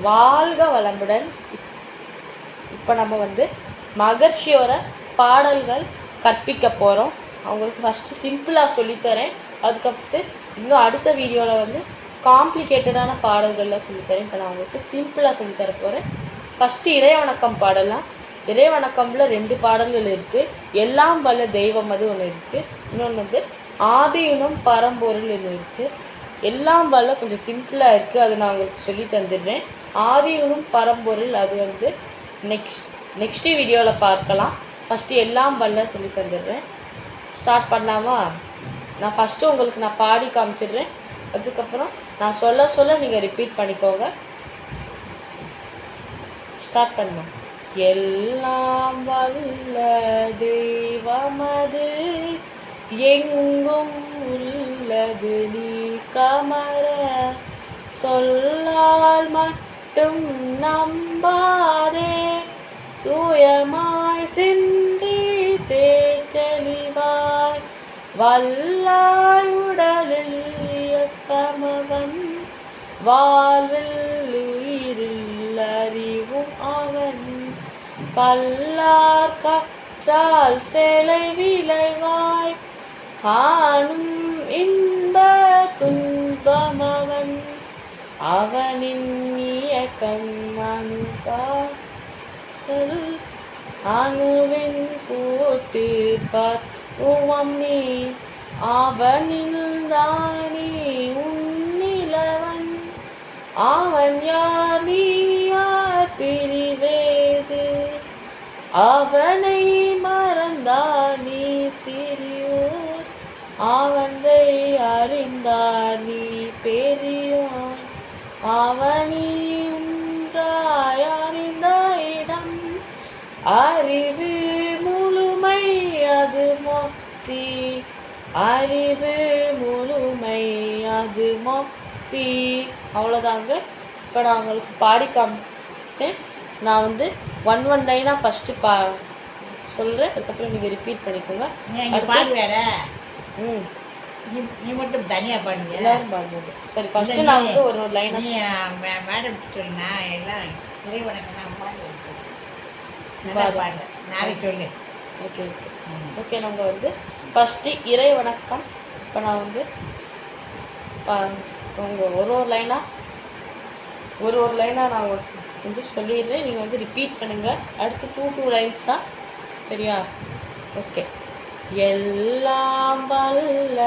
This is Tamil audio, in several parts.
வாழ்க வளமுடன். இப்போ நம்ம வந்து மகர்ஷியோட பாடல்கள் கற்பிக்க போகிறோம். அவங்களுக்கு ஃபஸ்ட்டு சிம்பிளாக சொல்லித்தரேன். அதுக்கப்புறம் இன்னும் அடுத்த வீடியோவில் வந்து காம்ப்ளிகேட்டடான பாடல்கள்லாம் சொல்லித்தரேன். இப்போ நான் உங்களுக்கு சிம்பிளாக சொல்லித்தர போகிறேன். ஃபஸ்ட்டு இறை வணக்கம் பாடலாம். இறை வணக்கம்ல 2 பாடல்கள் இருக்குது. எல்லாம் வல்ல தெய்வம் அது ஒன்று இருக்குது. இன்னொன்று வந்து ஆதியுணம் பரம்பொருள் ஒன்று இருக்குது. எல்லாம் வல்ல கொஞ்சம் சிம்பிளாக இருக்குது, அதை நான் உங்களுக்கு சொல்லி தந்துடுறேன். ஆதியுணம் பரம்பொருள் அது வந்து நெக்ஸ்ட் வீடியோவில் பார்க்கலாம். ஃபஸ்ட்டு எல்லாம் வல்ல சொல்லி தந்துடுறேன். ஸ்டார்ட் பண்ணலாமா? நான் ஃபஸ்ட்டு உங்களுக்கு நான் பாடி காமிச்சிடுறேன். அதுக்கப்புறம் நான் சொல்ல சொல்ல நீங்கள் ரிப்பீட் பண்ணிக்கோங்க. ஸ்டார்ட் பண்ணலாம். எல்லாம் வல்ல தெய்வமது எங்கும் உள்ளது நீ கமர சொல்லால் மட்டும் நம்பாதே சுயமாய் சிந்தி தெளிவாய் வல்லாய் உடலில் இயக்கமவன் வாழ்வில் உயிரில் அறிவும் அவன் கல்லார் கற்றால் சிலை விளைவாய் காணும் இன்ப துன்பமவன் அவனின் இயக்கம் அணுபாற்றல் அணுவின் கூட்டு பக்குவம் நீ அவனில் தானே உன்னிலவன் அவன் யார் நீ யார் பிரிவேது அவனை மறந்தார் நீ சிறியோர் அவனை அறிந்தார் நீ பெரியோர் அவனி உன்றாய் அறிந்த இடம் அறிவு முழுமை அது மொத்தி அறிவு முழுமை அது மொத்தி. அவ்வளோதாங்க. இப்போ நான் உங்களுக்கு பாடி காமிட்டேன். நான் வந்து ஒன் லைனாக ஃபஸ்ட்டு சொல்கிறேன். அதுக்கப்புறம் நீங்கள் ரிப்பீட் பண்ணிக்கோங்க. பாடு வேற. நீ மட்டும் தனியாக பாடுங்க. எல்லாரும் பாடுங்க. சரி, ஃபஸ்ட்டு நான் வந்து ஒரு லைன் மேடம் சொல்லுண்ணா. எல்லாம் இறை வணக்கம் பாடு. நாளைக்கு சொல்லு. Okay okay okay. நாங்கள் வந்து ஃபஸ்ட்டு இறை வணக்கம். இப்போ நான் வந்து உங்கள் ஒரு லைனாக நான் வந்து சொல்லிடுறேன். நீங்கள் வந்து ரிப்பீட் பண்ணுங்கள். அடுத்து 2 லைன்ஸ் தான். சரியா? ஓகே. எல்லாம் வல்ல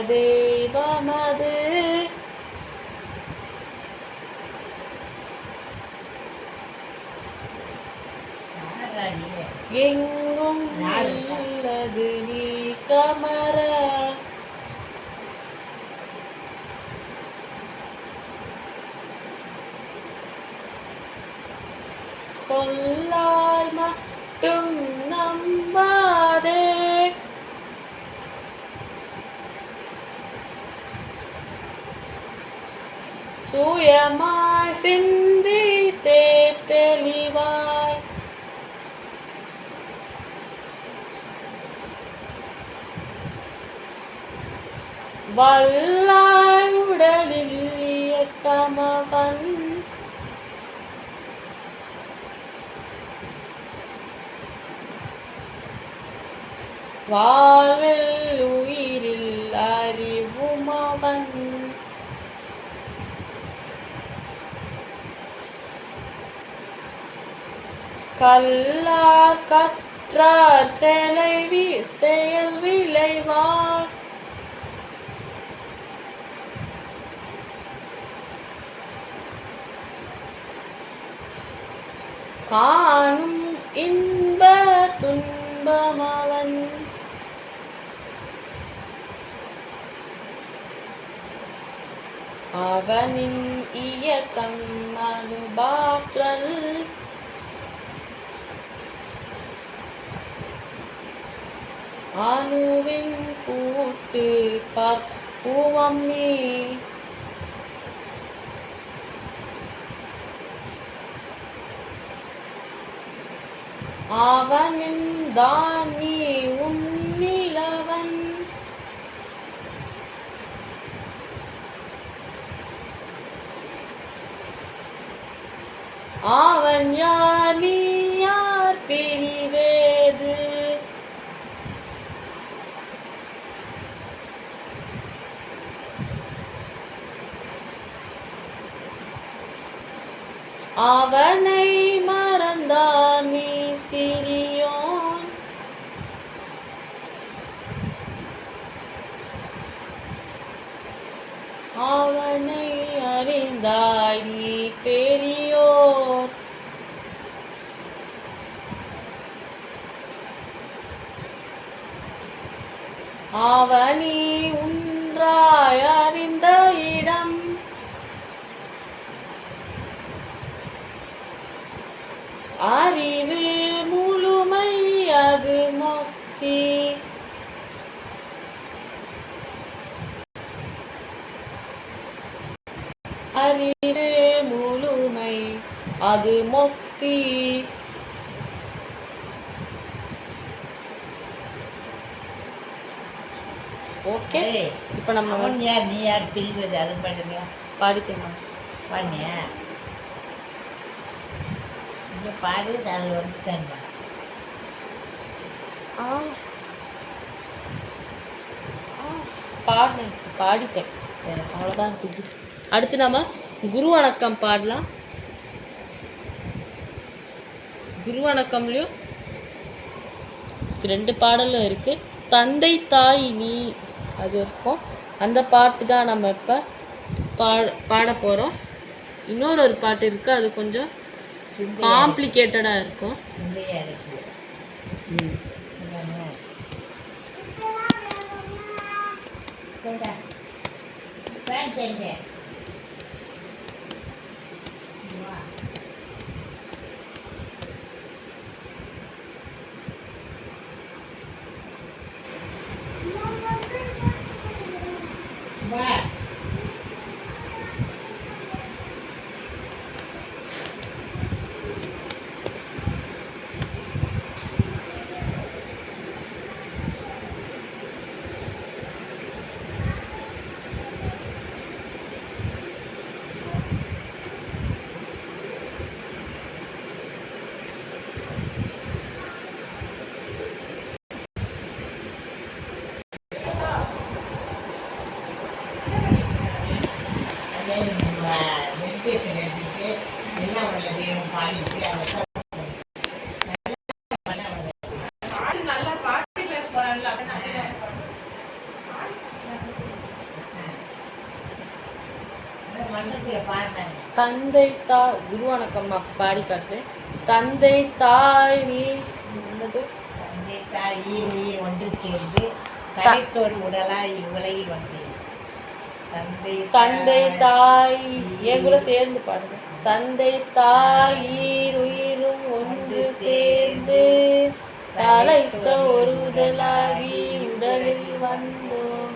தெய்வமது எங்கும் உள்ளது நீ கமர சொல்லால் மட்டும் நம்பாதே சுயமாய் சிந்தி தெளிவாய் வல்லாய் உடலில் இயக்கமவன் வாழ்வில் உயிரில் அறிவும் அவன் கல்லார் கற்றார் செயல் விளைவார் காணும் இன்ப துன்பமவன் அவனின் இயக்கம் அணுபாற்றல் அணுவின் கூட்டு பக்குவம் நீ அவனின் தான் நீ உன்னிலவன் அவன் யார் நீ யார் பிரிவேது. அவனை மறந்தான் நீ சிறியோன். அவனை அறிந்தாய் நீ பெரியோர். அவனி உன்றாய் அறிந்த இடம். அறிவு முழுமை அது முக்தி. அறிவு முழுமை அது முக்தி. ஓகே, இப்போ நம்ம அவன் யார் நீ யார் பிரிவது அது பாடுங்க. பாடிக்கமா பாடினியா? இங்கே பாடு, அது வந்துட்டேன். பாடினேன், பாடிட்டேன், அவ்வளோதான். அடுத்து நம்ம குரு வணக்கம் பாடலாம். குரு வணக்கம்லையும் 2 பாடலும் இருக்கு. தந்தை தாய் நீ அது இருக்கும். அந்த பாட்டு தான் நம்ம இப்போ பாட போகிறோம். இன்னொரு பாட்டு இருக்குது, அது கொஞ்சம் காம்ப்ளிகேட்டடாக இருக்கும். தந்தை தாய் குரு வணக்கம் பாடி காட்டுறேன். தந்தை தாய் நீ என்னது? தந்தை தாய் உயிர் ஒன்று சேர்ந்து தலைத்தோர் உடலாய் உலகில் வந்தேன். தந்தை தாய் என் கூட சேர்ந்து பாடுங்க. தந்தை தாய் உயிரும் ஒன்று சேர்ந்து தலைத்த ஒரு உடலாகி உடலில் வந்தோம்.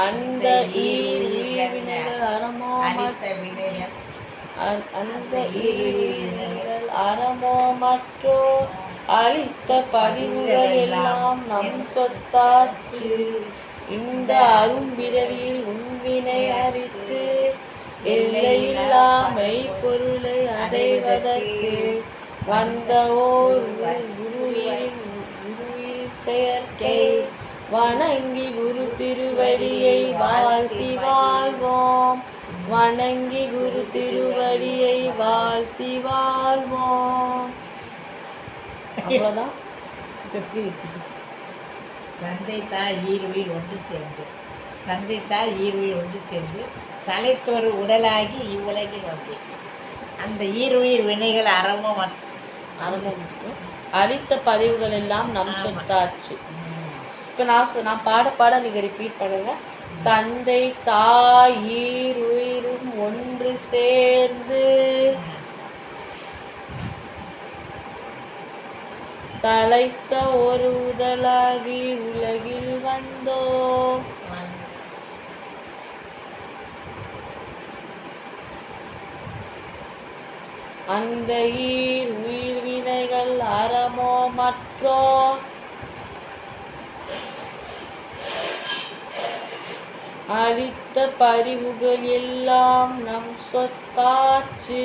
அந்த ஈர்வினைகள் அறமோ மற்றோ அளித்த பதிவுகள் எல்லாம் நம் சொத்தாச்சு. இந்த அரும்பிறவியில் உன்வினை அறித்து எல்லையில்லாமை பொருளை அடைவதற்கு வந்த ஓர் குருவின் செயற்கை வணங்கி குரு திருவடியை வாழ்த்தி வாழ்வோம். வணங்கி குரு திருவடியை வாழ்த்தி வாழ்வோம். அவ்வளோதான். எப்படி இருக்குது? தந்தை தாய் ஈருயிர் ஒன்று சேர்ந்து தந்தை தாய் ஈருயிர் ஒன்று சேர்ந்து தலைத்தொரு உடலாகி இவ்வுலகில் வந்தேன். அந்த ஈருயிர் வினைகள் அறமும் அளித்த பதிவுகள் எல்லாம் நம் சொத்தாச்சு. இப்போ நான் பாட நீங்கள் ரிப்பீட் பண்ணுங்க. தந்தை தாய் ஈருயிரும் ஒன்று சேர்ந்து தலைத்த ஒரு உடலாகி உலகில் வந்தோம். அந்த உயிர் வினைகள் அறமோ மற்றோ அளித்த பரிவுகள் எல்லாம் நம் சொத்தாச்சு.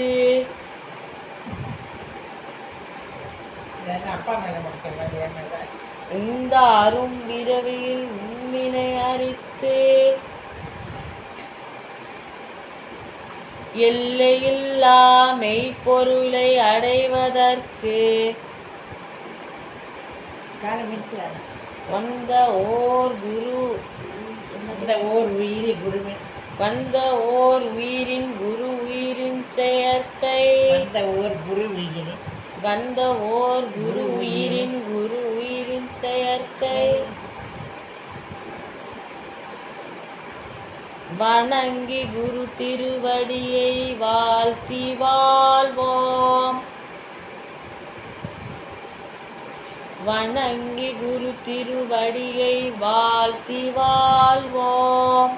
ஏன்னா அப்பா மேலே மக்கள் என் மேலே இந்த அரும் பிறவியில் உம்மினை அறித்து எல்லையில்லா மெய்ப்பொருளை அடைவதற்கு காலம் வீட்டில் வந்த ஓர் குரு அந்த ஓர் உயிரி குருவின் வந்த ஓர் உயிரின் குரு உயிரின் செயற்கை அந்த ஓர் குரு உயிரி கந்த ஓர் குரு உயிரின் குரு உயிரின் செயற்கை வணங்கி குரு திருவடியை வாழ்த்தி வாழ்வோம். வணங்கி குரு திருவடியை வாழ்த்தி வாழ்வோம்.